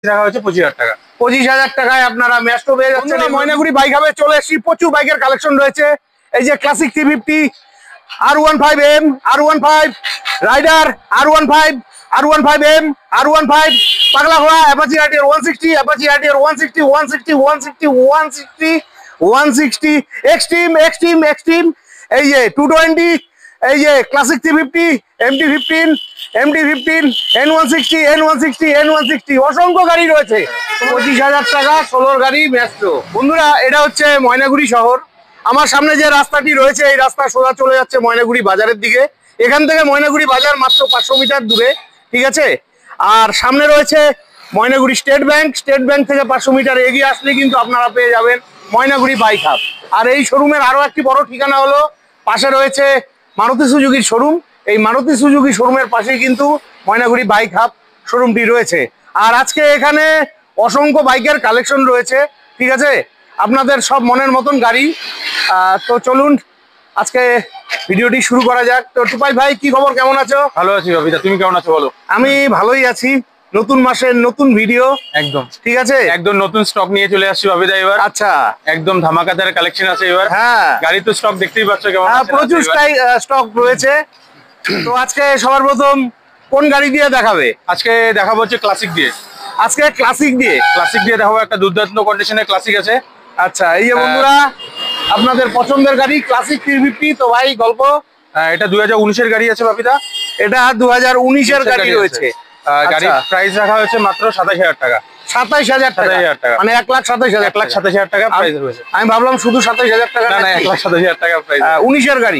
রাখা হচ্ছে 25,000 টাকা। 25,000 টাকায় আপনারা ম্যাস্টো পেয়ে যাচ্ছেন। ময়নাগুড়ি বাইক হাবে চলে এসেছি, প্রচুর বাইকের কালেকশন রয়েছে। এই যে classic 350, R15M, R15 rider, R15, R15M, R15 পাগলা ঘোড়া, Apache RTR 160, Apache RTR 160, 160, 160, 160, 160 extreme, এই যে 220, এই যে classic 350, MT15, MT15, N160, N160, N160 অসংখ্য গাড়ি রয়েছে। 25,000 টাকা 16 গাড়ি ম্যাস্ট্রো। বন্ধুরা, এটা হচ্ছে ময়নাগুড়ি শহর। আমার সামনে যে রাস্তাটি রয়েছে এই রাস্তা সোজা চলে যাচ্ছে ময়নাগুড়ি বাজারের দিকে। এখান থেকে ময়নাগুড়ি বাজার মাত্র 500 মিটার দূরে, ঠিক আছে। আর সামনে রয়েছে ময়নাগুড়ি স্টেট ব্যাংক থেকে 500 মিটার এগিয়ে আসলে কিন্তু আপনারা পেয়ে যাবেন ময়নাগুড়ি বাইক হাব। আর এই শোরুমের আরো একটি বড় ঠিকানা হলো পাশে রয়েছে মারুতি সুজুকির শোরুম। এই মারুতি সুজুকি শোরুমের পাশেই কিন্তু ময়নাগুড়ি বাইক হাব শোরুমটি রয়েছে। আর আজকে এখানে অসংখ্য বাইকের কালেকশন রয়েছে, ঠিক আছে, আপনাদের সব মনের মতন গাড়ি। তো চলুন আজকে ভিডিওটি শুরু করা যাক। তো টুপাই ভাই, কি খবর, কেমন আছো? ভালো আছি বাবিদা, তুমি কেমন আছো বলো? আমি ভালোই আছি। নতুন মাসের নতুন ভিডিও, একদম ঠিক আছে, একদম নতুন স্টক নিয়ে চলে আসছি বাবিদা এবার। আচ্ছা, একদম ধামাকাদার কালেকশন আছে এবার। হ্যাঁ, গাড়ি তো স্টক দেখতেই পাচ্ছ কেমন আছে, প্রচুর স্টক রয়েছে। তো আজকে সবার প্রথম কোন গাড়ি দিয়ে দেখাবে? আজকে দেখাবো হচ্ছে ক্লাসিক দিয়ে। আজকে ক্লাসিক দিয়ে দেখাবো, একটা দুর্দান্ত কন্ডিশনের ক্লাসিক আছে। আচ্ছা, এই যে বন্ধুরা আপনাদের পছন্দের গাড়ি ক্লাসিক 350। তো ভাই গল্প, এটা 2019 এর গাড়ি আছে বাবিদা। এটা 2019 এর গাড়ি রয়েছে। গাড়ির প্রাইস রাখা হয়েছে মাত্র 27,000 টাকা। 27,000 টাকা, মানে 1,27,000, 1,27,000 টাকা প্রাইস রয়েছে। আমি ভাবলাম শুধু 27,000 টাকা। না, 1,27,000 টাকা প্রাইস। 19 এর গাড়ি।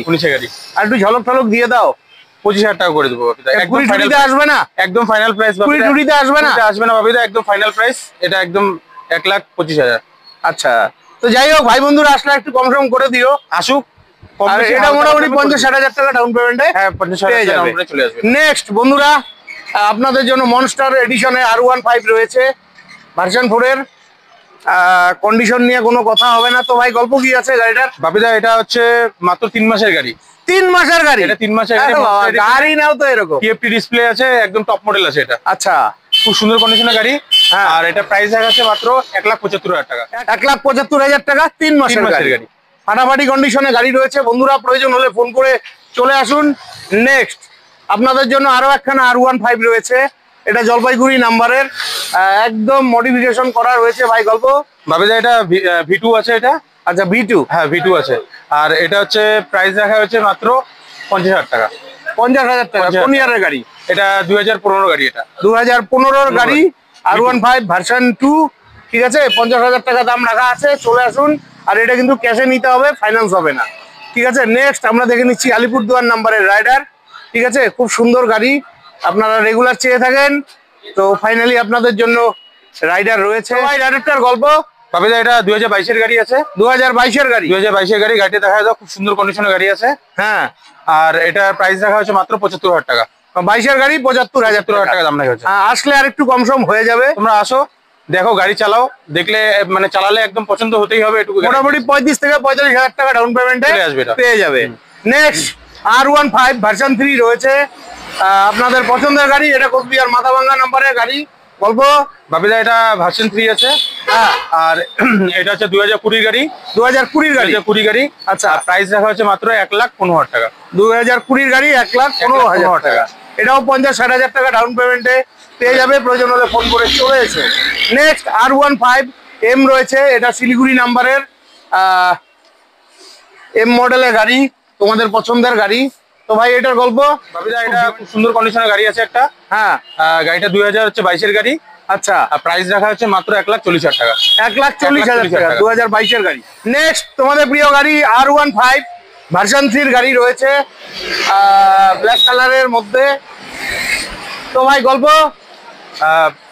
আর একটু ঝলক ঠলক দিয়ে দাও। 25,000 টাকা করে দেবো বাবিদা। একদম ফাইনাল আসবে না? একদম ফাইনাল প্রাইস বাবিদা। কুড়িতে আসবে না? আসবে না বাবিদা, একদম ফাইনাল প্রাইস। এটা একদম 1,25,000। আচ্ছা, তো যাই হোক ভাই বন্ধুরা আসলে একটু কম সম করে দিও। আসুক। এটা মোটামুটি 50,000 টাকা ডাউন পেমেন্টে। হ্যাঁ, 50,000 টাকা ডাউন পেমেন্টে চলে আসবে। নেক্সট বন্ধুরা, আপনাদের জন্য মনস্টার এডিশনে R15 রয়েছে ভার্সন 4 এর। কন্ডিশন নিয়ে কোনো কথা হবে না। তো ভাই গল্প কি আছে গাড়িটার? বাবিদা, এটা হচ্ছে মাত্র 3 মাসের গাড়ি। 3 মাসের গাড়ি? এটা 3 মাসের গাড়ি। গাড়ি নাও তো এরকম TFT ডিসপ্লে আছে, একদম টপ মডেল আছে এটা। আচ্ছা, খুব সুন্দর কন্ডিশনের গাড়ি। আর এটা প্রাইস আছে মাত্র 1,75,000 টাকা। 1,75,000 টাকা 3 মাসের গাড়ি। ফাটাফাটি কন্ডিশনে গাড়ি রয়েছে বন্ধুরা, প্রয়োজন হলে ফোন করে চলে আসুন। নেক্সট আপনাদের জন্য আরো একখানা R15 রয়েছে। এটা জলপাইগুড়ি নাম্বারের, একদম মডিফিকেশন করা রয়েছে। ভাই গল্প? বাবিদা, এটা V2 আছে এটা। আচ্ছা, V2? হ্যাঁ, V2 আছে। আর এটা হচ্ছে প্রাইস রাখা হচ্ছে মাত্র 50,000 টাকা। 50,000 টাকা। কোন ইয়ারের গাড়ি? এটা 2015 গাড়ি। এটা 2015 গাড়ি, R15 ভার্সন 2, ঠিক আছে। 50,000 টাকা দাম রাখা আছে, চলে আসুন। আর এটা কিন্তু ক্যাশে নিতে হবে, ফাইন্যান্স হবে না, ঠিক আছে। নেক্সট আমরা দেখে নিচ্ছি আলিপুরদুয়ার নাম্বারের রাইডার, ঠিক আছে। খুব সুন্দর গাড়ি, আপনারা রেগুলার চেয়ে থাকেন। তো ফাইনালি আপনাদের জন্য রাইডার রয়েছে। ভাই রাইডারটার গল্প? বাবিদা, এটা 2022 এর গাড়ি আছে। 2022 এর গাড়ি? 2022 এর গাড়ি। গাড়িটা দেখা যায় খুব সুন্দর কন্ডিশনের গাড়ি আছে। হ্যাঁ, আর এটা প্রাইস রাখা হচ্ছে মাত্র 75,000 টাকা। 22 এর গাড়ি 75,000 টাকা দাম রাখা হচ্ছে। আসলে আর একটু কম সম হয়ে যাবে। তোমরা আসো, দেখো, গাড়ি চালাও, দেখলে মানে চালালে একদম পছন্দ হতেই হবে। এটুকু মোটামুটি 35 থেকে 45,000 টাকা ডাউন পেমেন্টে পেয়ে যাবে। নেক্সট R15 ভার্সন 3 রয়েছে, আপনাদের পছন্দের গাড়ি। এটা কোচবিহার মাথাভাঙ্গা নাম্বারের গাড়ি। গল্প? বাবিদা, এটা ভার্সন 3 আছে। হ্যাঁ, আর এটা হচ্ছে 2020 গাড়ি। 2020 গাড়ি? 2020 গাড়ি। আচ্ছা, প্রাইস রাখা হচ্ছে মাত্র 1,15,000 টাকা। 2020 গাড়ি 1,15,000 টাকা। এটাও 50-60,000 টাকা ডাউন পেমেন্টে পেয়ে যাবে, প্রয়োজন হলে ফোন করে চলে এসো। নেক্সট R15M রয়েছে, এটা শিলিগুড়ি নাম্বারের M মডেলের গাড়ি, তোমাদের পছন্দের গাড়ি। তো ভাই এটার গল্প? বাবিদা, এটা খুব সুন্দর কন্ডিশনের গাড়ি আছে একটা। হ্যাঁ, গাড়িটা 2022 এর গাড়ি। আচ্ছা, আর প্রাইস রাখা হচ্ছে মাত্র 1,40,000 টাকা। 1,40,000 টাকা 2022 এর গাড়ি। নেক্সট তোমাদের প্রিয় গাড়ি R15 ভার্সন 3 গাড়ি রয়েছে, ব্ল্যাক কালারের মধ্যে। তো ভাই গল্প?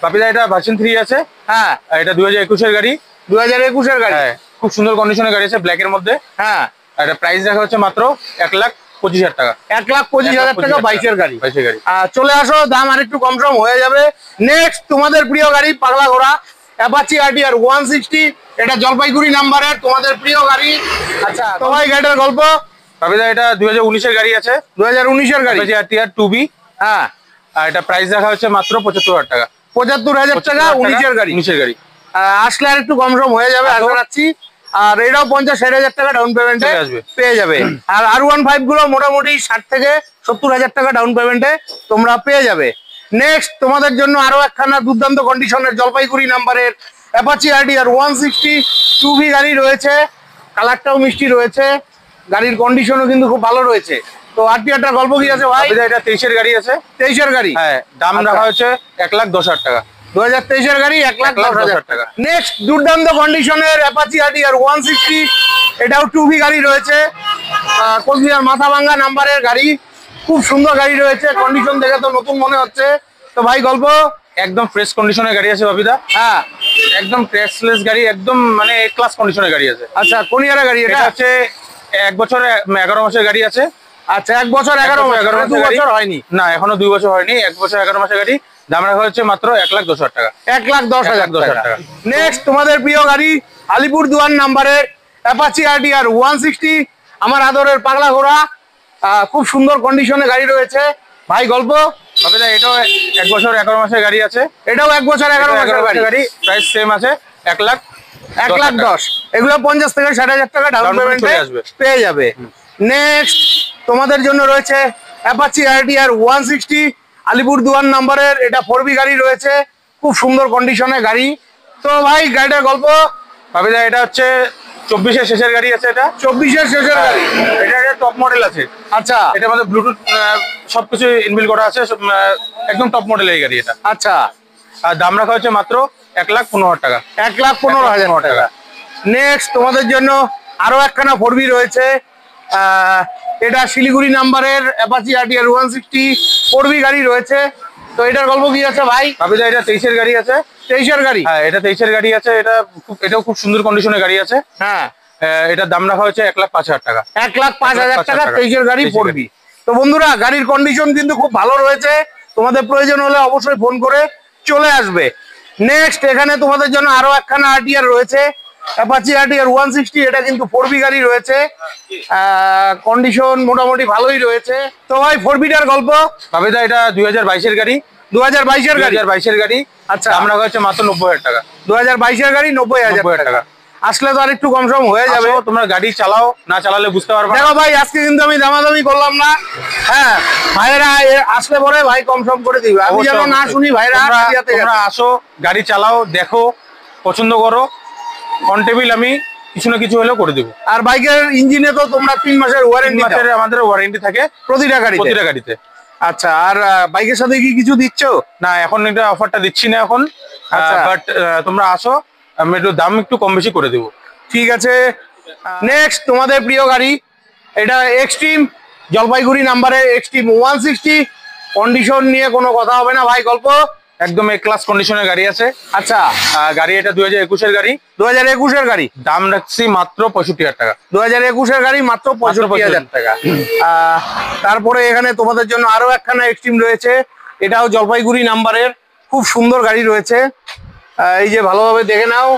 বাবিদা, এটা ভার্সন 3 আছে। হ্যাঁ, এটা 2021 এর গাড়ি। 2021 এর গাড়ি? হ্যাঁ, খুব সুন্দর কন্ডিশনের গাড়ি আছে, ব্ল্যাক এর মধ্যে। হ্যাঁ, এটা প্রাইস রাখা হচ্ছে মাত্র 1,25,000 টাকা। 1,25,000 টাকা 22 এর গাড়ি। 22 এর গাড়ি। চলে আসো, দাম আর একটু কম সম হয়ে যাবে। নেক্সট তোমাদের প্রিয় গাড়ি পাগলা ঘোড়া অ্যাপাচি RTR 160, এটা জলপাইগুড়ি নাম্বারের তোমাদের প্রিয় গাড়ি। আচ্ছা, তো ভাই গাড়িটার গল্প? বাবিদা, এটা 2019 এর গাড়ি আছে। 2019 এর গাড়ি? Apache RTR 2B। হ্যাঁ, আর এটা প্রাইস রাখা হচ্ছে মাত্র 75,000 টাকা। ৭৫,০০০ টাকা 19-এর গাড়ি। 19-এর গাড়ি আসলে আর একটু কম সম হয়ে যাবে আশা রাখছি। আর এটাও 50-60,000 টাকা ডাউন পেমেন্টে পেয়ে যাবে। আর R15 গুলো মোটামুটি 60,000-70,000 টাকা ডাউন পেমেন্টে তোমরা পেয়ে যাবে। নেক্সট তোমাদের জন্য আরো একখানা দুর্দান্ত কন্ডিশনের জলপাইগুড়ি নাম্বারের অ্যাপাচি RTR 160 2V গাড়ি রয়েছে। কালারটাও মিষ্টি রয়েছে, গাড়ির কন্ডিশনও কিন্তু খুব ভালো রয়েছে। তো RTR গল্প কি আছে ভাই? এটা 23-এর গাড়ি আছে। 23-এর গাড়ি, হ্যাঁ, দাম রাখা হচ্ছে 1,10,000 টাকা। 2023-এর গাড়ি 1,10,000 টাকা। নেক্সট দুর্দান্ত কন্ডিশনের অ্যাপাচি RTR 160, এটাও 2V গাড়ি রয়েছে, কোচবিহার মাথাভাঙ্গা নাম্বারের গাড়ি। খুব সুন্দর গাড়ি রয়েছে, কন্ডিশন দেখে তো নতুন মনে হচ্ছে। তো ভাই গল্প? একদম ফ্রেশ কন্ডিশনের গাড়ি আছে বাপিদা। হ্যাঁ, একদম ক্র্যাশলেস গাড়ি, একদম মানে এ ক্লাস কন্ডিশনের গাড়ি আছে। আচ্ছা, কোন ইয়ারের গাড়ি এটা? হচ্ছে 1 বছর 11 মাসের গাড়ি আছে। আচ্ছা, 1 বছর 11 মাস, 2 বছর হয়নি? না, এখনো 2 বছর হয়নি, 1 বছর 11 মাসের গাড়ি। দাম রাখা হচ্ছে মাত্র 1,10,000 টাকা। 1,10,000 টাকা। নেক্সট তোমাদের প্রিয় গাড়ি আলিপুরদুয়ার নাম্বারের অ্যাপাচি RTR 160, আমার আদরের পাগলা ঘোড়া। খুব সুন্দর কন্ডিশনে গাড়ি রয়েছে। ভাই গল্প? বাপিদা এটাও 1 বছর 11 মাসের গাড়ি আছে। এটাও 1 বছর 11 মাসের গাড়ি। প্রাইস সেম আছে, 1,10,000। এগুলো 50,000-60,000 টাকা ডাউন পেমেন্টে পেয়ে যাবে। নেক্সট তোমাদের জন্য রয়েছে অ্যাপাচি RTR 160 আলিপুরদুয়ার নাম্বারের, এটা 4V গাড়ি রয়েছে, খুব সুন্দর কন্ডিশনে গাড়ি। তো ভাই গাড়িটার গল্প? বাপিদা এটা হচ্ছে 24-এর শেষের গাড়ি আছে। এটা 24-এর শেষের গাড়ি। এটা টপ মডেল আছে। আচ্ছা, এটার মধ্যে ব্লুটুথ সবকিছু ইনবিল্ট করা আছে, একদম টপ মডেলের এই গাড়ি এটা। আচ্ছা, আর দাম রাখা হচ্ছে মাত্র 1,15,000 টাকা। 1,15,000 টাকা। নেক্সট তোমাদের জন্য আরো একখানা 4V রয়েছে, এটা শিলিগুড়ি নাম্বারের অ্যাপাচি RTR 160 4V গাড়ি রয়েছে। তো এটার গল্প কি আছে ভাই? বাপিদা এটা 23-এর গাড়ি আছে। 23-এর গাড়ি? হ্যাঁ, এটা 23-এর গাড়ি আছে। এটাও খুব সুন্দর কন্ডিশনের গাড়ি আছে। হ্যাঁ, এটার দাম রাখা হচ্ছে 1,05,000 টাকা। 1,05,000 টাকা 23-এর গাড়ি 4V। তো বন্ধুরা, গাড়ির কন্ডিশন কিন্তু খুব ভালো রয়েছে, তোমাদের প্রয়োজন হলে অবশ্যই ফোন করে চলে আসবে। নেক্সট এখানে তোমাদের জন্য আরো একখানা RTR রয়েছে, অ্যাপাচি RTR 160, এটা কিন্তু 4V গাড়ি রয়েছে, কন্ডিশন মোটামুটি ভালোই রয়েছে। তো ভাই 4Vটার গল্প? বাপিদা এটা 2022-এর গাড়ি। 2022-এর গাড়ি? 2022-এর গাড়ি। আচ্ছা, দাম রাখা হচ্ছে মাত্র 90,000 টাকা। 2022-এর গাড়ি 90,000 টাকা। আসলে তো আর একটু কম সম হয়ে যাবে। তোমরা গাড়ি চালাও, না চালালে বুঝতে পারবে। দেখো ভাই, আজকে কিন্তু আমি দামাদামি করলাম না। হ্যাঁ, ভাইরা আসলে পরে ভাই কম সম করে দিবে, আমি যেন না শুনি। ভাইরা তোমরা আসো, গাড়ি চালাও, দেখো, পছন্দ করো, অন টেবিল আমি কিছু না কিছু হলেও করে দেবো। আর বাইকের ইঞ্জিনে তো তোমরা 3 মাসের ওয়ারেন্টি, আমাদের ওয়ারেন্টি থাকে প্রতিটা গাড়িতে। আচ্ছা, আর বাইকের সাথে কি কিছু দিচ্ছ? না, এখন এটা অফারটা দিচ্ছি না এখন, বাট তোমরা আসো, আমি একটু দাম একটু কম বেশি করে দেবো। ঠিক আছে। নেক্সট তোমাদের প্রিয় গাড়ি, এটা এক্সট্রিম জলপাইগুড়ি নাম্বারের এক্সট্রিম 160, কন্ডিশন নিয়ে কোনো কথা হবে না। ভাই গল্প? একদম এ ক্লাস কন্ডিশনের গাড়ি আছে। আচ্ছা, গাড়ি এটা 2021-এর গাড়ি। 2021-এর গাড়ি। দাম রাখছি মাত্র 65,000 টাকা। 2021-এর গাড়ি মাত্র 65,000 টাকা। তারপরে এখানে তোমাদের জন্য আরো একখানা এক্সট্রিম রয়েছে, এটাও জলপাইগুড়ি নাম্বারের, খুব সুন্দর গাড়ি রয়েছে। এই যে ভালোভাবে দেখে নাও,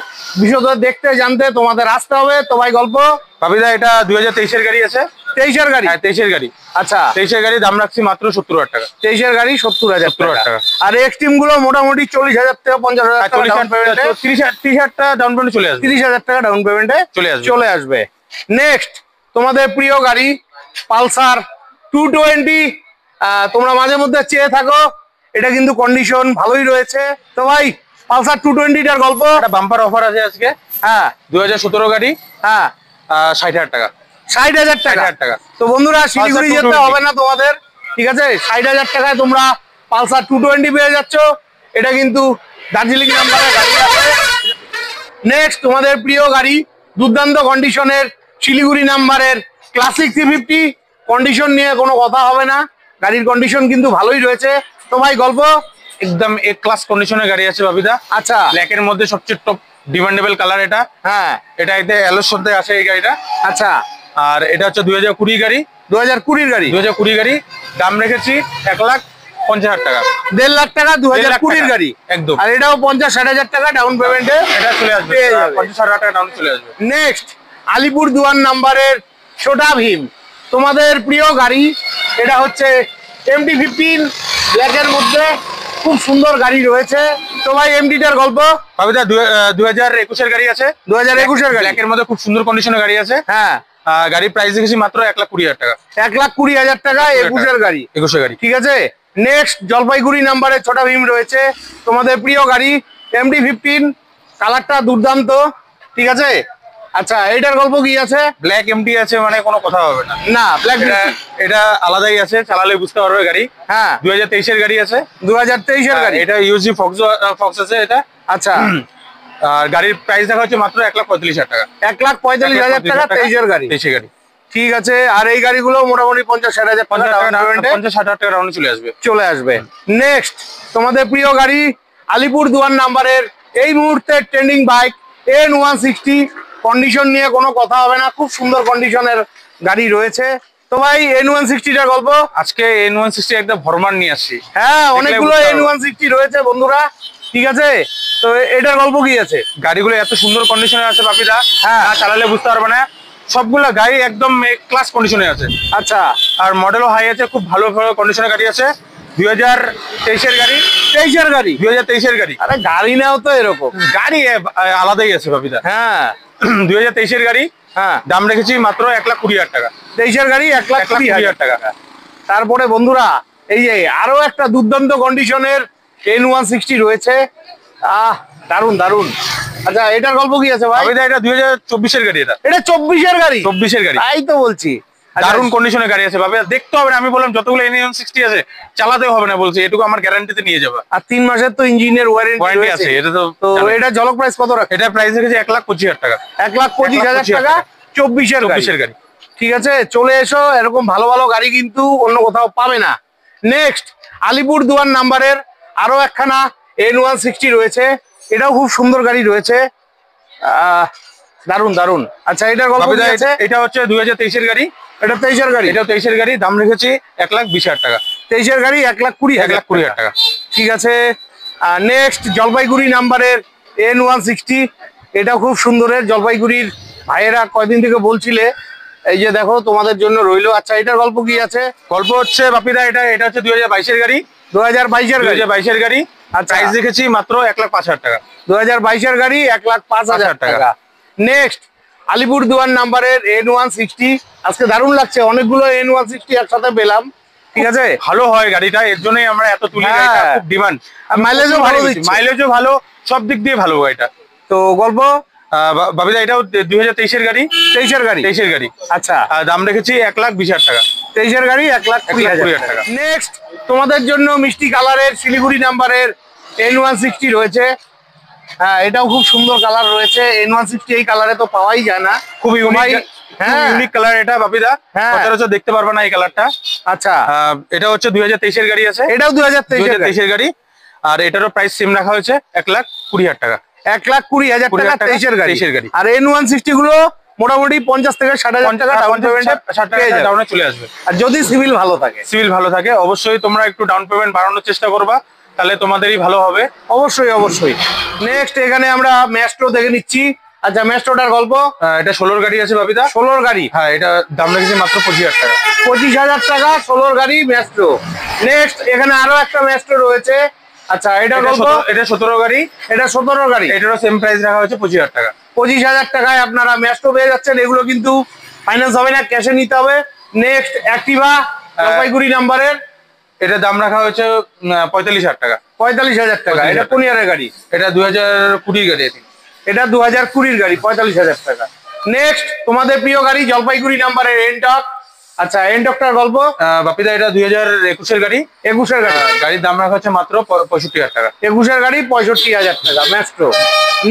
বিশদ দেখতে জানতে তোমাদের আসতে হবে। তো ভাই গল্প? বাপিদা এটা 2023-এর গাড়ি আছে। 23-এর গাড়ি? হ্যাঁ, 23-এর গাড়ি। আচ্ছা, 23-এর গাড়ি, দাম রাখছি মাত্র 70,000 টাকা। 23-এর গাড়ি 70,000 টাকা। আর এক্সট্রিম গুলো মোটামুটি 40,000 থেকে 50,000 টাকা ডাউন পেমেন্টে, 30,000 টাকা ডাউন পেমেন্টে চলে আসবে। 30,000 টাকা ডাউন পেমেন্টে চলে আসবে। নেক্সট তোমাদের প্রিয় গাড়ি পালসার 220, তোমরা মাঝে মধ্যে চেয়ে থাকো, এটা কিন্তু কন্ডিশন ভালোই রয়েছে। তো ভাই পালসার 220টার গল্প? একটা বাম্পার অফার আছে আজকে। হ্যাঁ, 2017 গাড়ি। হ্যাঁ, 60,000 টাকা। 60,000 টাকা। তো বন্ধুরা, শিলিগুড়ি যেতে হবে না তোমাদের, ঠিক আছে? 60,000 টাকায় তোমরা পালসার 220 পেয়ে যাচ্ছ। এটা কিন্তু দার্জিলিং নাম্বারের গাড়ি আছে। নেক্সট তোমাদের প্রিয় গাড়ি, দুর্দান্ত কন্ডিশনের শিলিগুড়ি নাম্বারের ক্লাসিক 350, কন্ডিশন নিয়ে কোনো কথা হবে না, গাড়ির কন্ডিশন কিন্তু ভালোই রয়েছে। তো ভাই গল্প? একদম এ ক্লাস কন্ডিশনের গাড়ি আছে বাপিদা। আচ্ছা, ব্ল্যাক এর মধ্যে সবচেয়ে টপ ডিমান্ডেবল কালার এটা। হ্যাঁ, এটা এতে অ্যালোর সাথে আছে এই গাড়িটা। আচ্ছা, আর এটা হচ্ছে 2020 গাড়ি। 2020-এর গাড়ি। 2020 গাড়ি, দাম রেখেছি 1,50,000 টাকা। 1.5 লাখ টাকা 2020-এর গাড়ি একদম। আর এটাও 50-60,000 টাকা ডাউন পেমেন্টে এটা চলে আসবে, 50-60,000 টাকা ডাউন চলে আসবে। নেক্সট আলিপুরদুয়ার নাম্বারের ছোটা ভীম, তোমাদের প্রিয় গাড়ি, এটা হচ্ছে MT-15 ব্ল্যাকের মধ্যে, খুব সুন্দর গাড়ি রয়েছে। তো ভাই এমডিটার গল্প। বাপিদা 2021-এর গাড়ি আছে, 2021-এর গাড়ি, ব্ল্যাকের মধ্যে খুব সুন্দর কন্ডিশনের গাড়ি আছে। হ্যাঁ, গাড়ির প্রাইস দেখেছি মাত্র 1,20,000 টাকা। 1,20,000 টাকা 21-এর গাড়ি। 21-এর গাড়ি, ঠিক আছে। নেক্সট জলপাইগুড়ি নাম্বারে ছোটা ভীম রয়েছে, তোমাদের প্রিয় গাড়ি MD-15, কালারটা দুর্দান্ত। ঠিক আছে। আচ্ছা, এটার গল্প কি আছে? ব্ল্যাক এমটি আছে, মানে কোনো কথা হবে না। না, ব্ল্যাক এটা আলাদাই আছে, চালালে বুঝতে পারবে গাড়ি। হ্যাঁ, 2023-এর গাড়ি আছে। 2023-এর গাড়ি। এটা ইউজি ফক্স আছে এটা। আচ্ছা, আর গাড়ির প্রাইস দেখা হচ্ছে মাত্র 1,45,000 টাকা। 1,45,000 টাকা 23-এর গাড়ি। 23-এর গাড়ি। ঠিক আছে। আর এই গাড়িগুলো মোটামুটি 50-60 হাজার টাকা 50-60 টাকা রাউন্ডে চলে আসবে। নেক্সট তোমাদের প্রিয় গাড়ি আলিপুরদুয়ার নাম্বারের এই মুহূর্তে ট্রেন্ডিং বাইক N160, কন্ডিশন নিয়ে কোনো কথা হবে না, খুব সুন্দর কন্ডিশনের গাড়ি রয়েছে। তো ভাই N160টার গল্প। আজকে N160 একটা ভরমান নিয়ে আসছি। হ্যাঁ, অনেকগুলো N160 রয়েছে বন্ধুরা। ঠিক আছে। তো এটার গল্প কি আছে? গাড়িগুলো এত সুন্দর কন্ডিশনে আছে বাপিদা, হ্যাঁ, না চালালে বুঝতে পারবে না। সবগুলো গাড়ি একদম ক্লাস কন্ডিশনে আছে। আচ্ছা। আর মডেলও হাই আছে, খুব ভালো ভালো কন্ডিশনের গাড়ি আছে। 2023-এর গাড়ি। 23-এর গাড়ি। 2023-এর গাড়ি। আরে গাড়ি নাও তো এরকম গাড়ি আলাদাই আছে বাপিদা। হ্যাঁ, 2023-এর গাড়ি। হ্যাঁ, দাম রেখেছি মাত্র 1,20,000 টাকা। 23-এর গাড়ি 1,20,000 টাকা। তারপরে বন্ধুরা এই যে আরো একটা দুর্দান্ত কন্ডিশনের N160 রয়েছে। দারুন দারুন। আচ্ছা, এটার গল্প কি আছে ভাই? এটা 2024-এর গাড়ি। এটা 24-এর গাড়ি। 24-এর গাড়ি। তাই তো বলছি, দারুন কন্ডিশনের গাড়ি আছে বাবা, দেখতে হবে না। আমি বললাম যতগুলো N160 আছে চালাতে হবে না, বলছি এটুকু আমার গ্যারান্টিতে নিয়ে যাবে। আর 3 মাসের তো ইঞ্জিনের ওয়ারেন্টি আছে। এটা তো এটা জলক প্রাইস কত রাখে? এটা প্রাইস রেখেছি 1,25,000 টাকা। 1,25,000 টাকা 24-এর গাড়ি। ঠিক আছে। চলে এসো, এরকম ভালো ভালো গাড়ি কিন্তু অন্য কোথাও পাবে না। নেক্সট আলিপুরদুয়ার নাম্বারের আরো একখানা N160 রয়েছে, এটাও খুব সুন্দর গাড়ি রয়েছে। দারুন দারুন। আচ্ছা, এটার গল্প কি আছে? এটা হচ্ছে 2023-এর গাড়ি। এটা 23-এর গাড়ি। এটাও 23-এর গাড়ি। দাম রেখেছি 1,20,000 টাকা। 23-এর গাড়ি 1,20,000 টাকা। ঠিক আছে। নেক্সট জলপাইগুড়ি নাম্বারের N160, এটাও খুব সুন্দরের। জলপাইগুড়ির ভাইয়েরা কয়দিন থেকে বলছিলে, এই যে দেখো তোমাদের জন্য রইলো। আচ্ছা, এটার গল্প কি আছে? গল্প হচ্ছে বাপিদা, এটা হচ্ছে 2022-এর গাড়ি। 2022-এর গাড়ি। 2022-এর গাড়ি। আর প্রাইস রেখেছি মাত্র 1,05,000 টাকা। 2022-এর গাড়ি 1,05,000 টাকা। নেক্সট আলিপুরদুয়ার নাম্বারের N160, আজকে দারুণ লাগছে, অনেকগুলো N160 একসাথে পেলাম। ঠিক আছে। ভালো হয় গাড়িটা, এর জন্যই আমরা এত তুলি। গাড়িটা খুব ডিমান্ড, মাইলেজও ভালো দিচ্ছে। মাইলেজও ভালো, সব দিক দিয়ে ভালো গাড়িটা। তো গল্প বাপিদা, এটাও 2023-এর গাড়ি। 23-এর গাড়ি। 23-এর গাড়ি। আচ্ছা, দাম রেখেছি 1,20,000 টাকা। 23-এর গাড়ি 1,20,000 টাকা। নেক্সট তোমাদের জন্য মিষ্টি কালারের শিলিগুড়ি নাম্বারের N160 রয়েছে। হ্যাঁ, এটাও খুব সুন্দর কালার রয়েছে। N160 এই কালারে তো পাওয়াই যায় না, খুব ইউনিক কালার এটা বাপিদা। হ্যাঁ, সচরাচর দেখতে পারবে না এই কালারটা। আচ্ছা, এটা হচ্ছে 2023-এর গাড়ি আছে। এটাও 2023-এর গাড়ি। আর এটারও প্রাইস সেম রাখা হয়েছে 1,20,000 টাকা। 1,20,000 টাকা 23-এর গাড়ি। আর N160 গুলো মোটামুটি 50 থেকে 60,000 টাকা ডাউন পেমেন্টে ডাউনে চলে আসবে। আর যদি সিভিল ভালো থাকে। সিভিল ভালো থাকে অবশ্যই তোমরা একটু ডাউন পেমেন্ট বাড়ানোর চেষ্টা করবা, তাহলে তোমাদেরই ভালো হবে। অবশ্যই অবশ্যই। নেক্সট এখানে আমরা ম্যাস্ট্রো দেখে নিচ্ছি। আচ্ছা, ম্যাস্ট্রোটার গল্প। এটা 16-র গাড়ি আছে বাপিদা। 16-র গাড়ি। হ্যাঁ, এটা দাম রেখেছি মাত্র 25,000 টাকা। 25,000 টাকা 16-র গাড়ি ম্যাস্ট্রো। নেক্সট এখানে আরো একটা ম্যাস্ট্রো রয়েছে। আচ্ছা, এটার গল্প। এটা 17-র গাড়ি। এটা 17-র গাড়ি। এটারও সেম প্রাইস রাখা হয়েছে 25,000 টাকা। 25,000 টাকায় আপনারা ম্যাস্ট্রো পেয়ে যাচ্ছেন। এগুলো কিন্তু ফাইন্যান্স হবে না, ক্যাশে নিতে হবে। নেক্সট অ্যাক্টিভা জলপাইগুড়ি নাম্বারের, এটা দাম রাখা হয়েছে 45,000 টাকা। 45,000 টাকা। এটা কোন ইয়ারের গাড়ি? এটা 2020-র গাড়ি। এটা 2020-র গাড়ি, 45,000 টাকা। নেক্সট তোমাদের প্রিয় গাড়ি জলপাইগুড়ি নাম্বারের এনটক। আচ্ছা, এনটকটার গল্প। বাপিদা, এটা 2021-এর গাড়ি। 21-এর গাড়ি। গাড়ির দাম রাখা হচ্ছে মাত্র 65,000 টাকা। 21-এর গাড়ি 65,000 টাকা ম্যাস্ট্রো।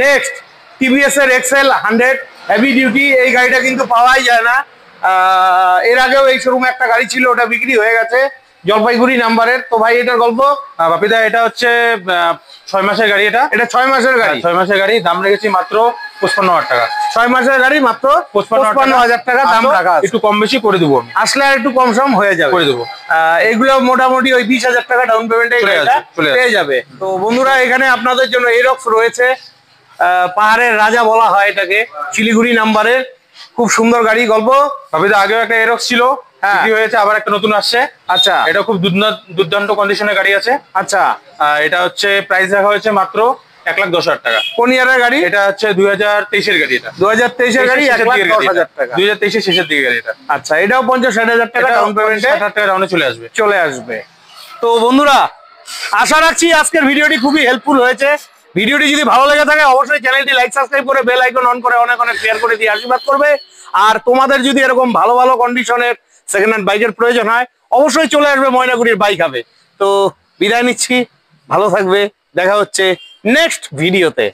নেক্সট টিভিএস এর এক্সেল 100 হেভি ডিউটি, এই গাড়িটা কিন্তু পাওয়াই যায় না। এর আগেও এই শোরুমে একটা গাড়ি ছিল, ওটা বিক্রি হয়ে গেছে, জলপাইগুড়ি নাম্বারের। তো ভাই এটার গল্প। বাপিদা, এটা হচ্ছে 6 মাসের গাড়ি। এটা 6 মাসের গাড়ি। 6 মাসের গাড়ি। দাম রেখেছি মাত্র 55,000 টাকা। 6 মাসের গাড়ি মাত্র 55,000 টাকা দাম রাখা আছে। একটু কম বেশি করে দেবো আমি, আসলে আর একটু কম সম হয়ে যাবে, করে দেবো। এগুলো মোটামুটি ওই 20,000 টাকা ডাউন পেমেন্টে পেয়ে যাবে। তো বন্ধুরা, এখানে আপনাদের জন্য এরক্স রয়েছে, পাহাড়ের রাজা বলা হয় এটাকে, শিলিগুড়ি নাম্বারের, খুব সুন্দর গাড়ি। গল্প। বাপিদা, আগেও একটা এরক্স ছিল, হ্যাঁ। বিক্রি হয়েছে, আবার একটা নতুন আসছে। আচ্ছা এটা খুব দুর্দান্ত কন্ডিশনের গাড়ি আছে। আচ্ছা, এটা হচ্ছে প্রাইস রাখা হয়েছে মাত্র 1,10,000 টাকা। কোন ইয়ারের গাড়ি? এটা হচ্ছে 2023-এর গাড়ি। এটা 2023 এর গাড়ি, 1,10,000 টাকা। 2023-এর শেষের দিকে গাড়ি এটা। আচ্ছা, এটাও 50-60,000 টাকা ডাউন পেমেন্টে 60,000 টাকা ডাউনে চলে আসবে। তো বন্ধুরা, আশা রাখছি আজকের ভিডিওটি খুবই হেল্পফুল হয়েছে। ভিডিওটি যদি ভালো লেগে থাকে অবশ্যই চ্যানেলটি লাইক সাবস্ক্রাইব করে বেল আইকন অন করে অনেক শেয়ার করে দিয়ে আশীর্বাদ করবে। আর তোমাদের যদি এরকম ভালো ভালো কন্ডিশনের সেকেন্ড হ্যান্ড বাইকের প্রয়োজন হয় অবশ্যই চলে আসবে ময়নাগুড়ির বাইক হাবে। তো বিদায় নিচ্ছি, ভালো থাকবে, দেখা হচ্ছে নেক্সট ভিডিওতে।